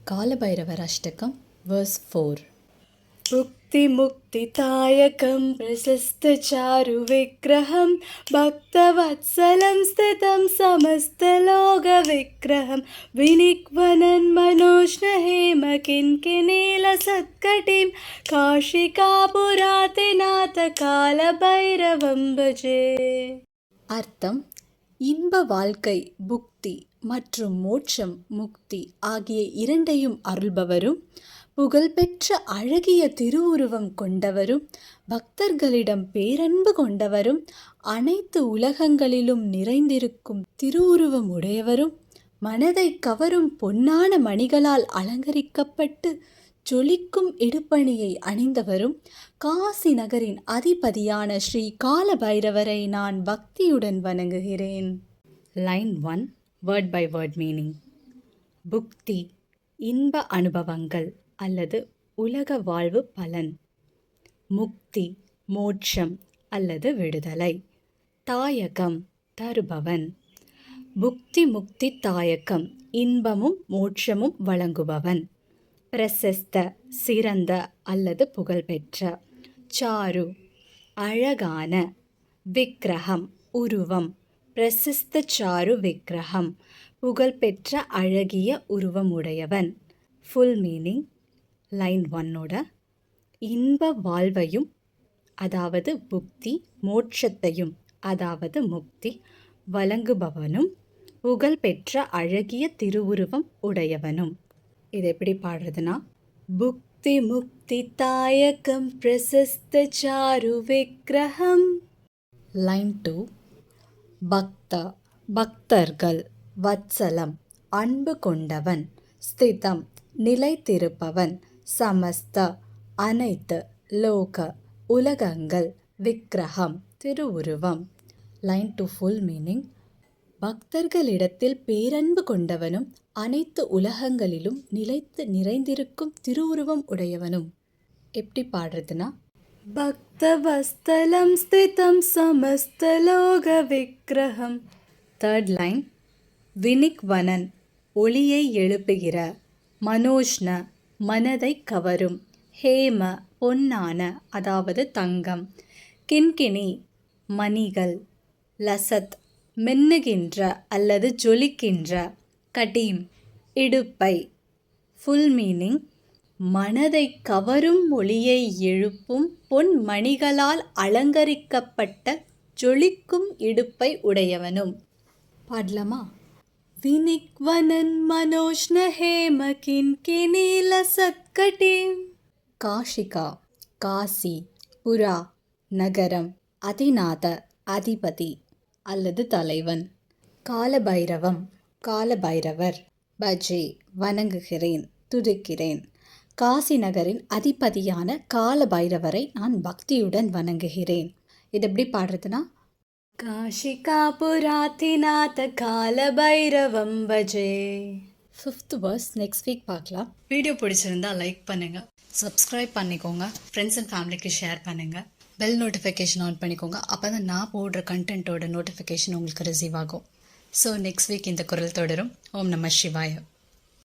காலபைரவர் அஷ்டகம் verse 4. मुक्तिमुक्तिदायकं प्रशस्तचारुविग्रहं भक्तवत्सलं स्थितं समस्तलोकविग्रहं विनिक्वनं मनोष्णहेमकिङ्किनीलसत्कटिं काशिकापुरातिनाथकालभैरवं भजे. அர்த்தம்: இன்ப வாழ்க்கை புக்தி மற்றும் மோட்சம் முக்தி ஆகிய இரண்டையும் அருள்பவரும், புகழ்பெற்ற அழகிய திருவுருவம் கொண்டவரும், பக்தர்களிடம் பேரன்பு கொண்டவரும், அனைத்து உலகங்களிலும் நிறைந்திருக்கும் திருவுருவம் உடையவரும், மனதை கவரும் பொன்னான மணிகளால் அலங்கரிக்கப்பட்டு ஜொலிக்கும் இடுப்பணியை அணிந்தவரும், காசி நகரின் அதிபதியான ஸ்ரீ காலபைரவரை நான் பக்தியுடன் வணங்குகிறேன். Line 1 word by word meaning. புக்தி இன்ப அனுபவங்கள் அல்லது உலக வாழ்வு பலன். முக்தி மோட்சம் அல்லது விடுதலை. தாயகம் தருபவன். புக்தி முக்தி தாயகம் இன்பமும் மோட்சமும் வழங்குபவன். பிரசஸ்த சிறந்த அல்லது புகழ்பெற்ற. சாரு அழகான. விக்கிரகம் உருவம். பிரசஸ்த சாரு விக்கிரகம் புகழ்பெற்ற அழகிய உருவமுடையவன். ஃபுல் மீனிங் லைன் 1ஓட இன்ப வாழ்வையும் அதாவது புக்தி, மோட்சத்தையும் அதாவது முக்தி வழங்குபவனும், புகழ்பெற்ற அழகிய திருவுருவம் உடையவனும். இது எப்படி பாடுறதுன்னா, புக்தி முக்தி தாயகம் பிரசஸ்த சாரு விக்கிரகம். லைன் 2 பக்த பக்தர்கள். வத்சலம் அன்பு கொண்டவன். ஸ்திதம் நிலைத்திருப்பவன். சமஸ்த அனைத்து. லோக உலகங்கள். விக்கிரகம் திருவுருவம். Line 2 full meaning. பக்தர்களிடத்தில் பேரன்பு கொண்டவனும், அனைத்து உலகங்களிலும் நிலைத்து நிறைந்திருக்கும் திருவுருவம் உடையவனும். எப்படி பாடுறதுன்னா, பக்தவஸ்தலம் ஸ்திதம் சமஸ்தலோக விக்கிரகம். தேர்ட் லைன் வினிக்வனன் ஒளியை எழுப்புகிற. மனோஷ்ண மனதை கவரும். ஹேம பொன்னான அதாவது தங்கம். கின்கினி மணிகள். லசத் மின்னுகின்ற அல்லது ஜொலிக்கின்ற. கடீம் இடுப்பை. ஃபுல் மீனிங் மனதை கவரும் ஒளியை எழுப்பும் பொன் மணிகளால் அலங்கரிக்கப்பட்ட ஜொலிக்கும் இடுப்பை உடையவனும். பாடலாமா? வினிக்வனன் மனோஷ்ண ஹேம கின்கினீலசத்கடீம். காஷிகா காசி. புரா நகரம். அதிநாத அதிபதி அல்லது தலைவன். காலபைரவம் காலபைரவர். பஜே வணங்குகிறேன், துதிக்கிறேன். காசி நகரின் அதிபதியான காலபைரவரை நான் பக்தியுடன் வணங்குகிறேன். இது எப்படி பாடுறதுன்னா, காஷிகாபுராதிநாத காலபைரவம் பஜே. 5th verse நெக்ஸ்ட் வீக் பார்க்கலாம். வீடியோ பிடிச்சிருந்தா லைக் பண்ணுங்கள், சப்ஸ்கிரைப் பண்ணிக்கோங்க, ஃப்ரெண்ட்ஸ் அண்ட் ஃபேமிலிக்கு ஷேர் பண்ணுங்கள், பெல் நோட்டிஃபிகேஷன் ஆன் பண்ணிக்கோங்க. அப்போ தான் நான் போடுற கண்டென்ட்டோட நோட்டிஃபிகேஷன் உங்களுக்கு ரிசீவ் ஆகும். ஸோ நெக்ஸ்ட் வீக் இந்த குரல் தொடரும். ஓம் நம சிவாய.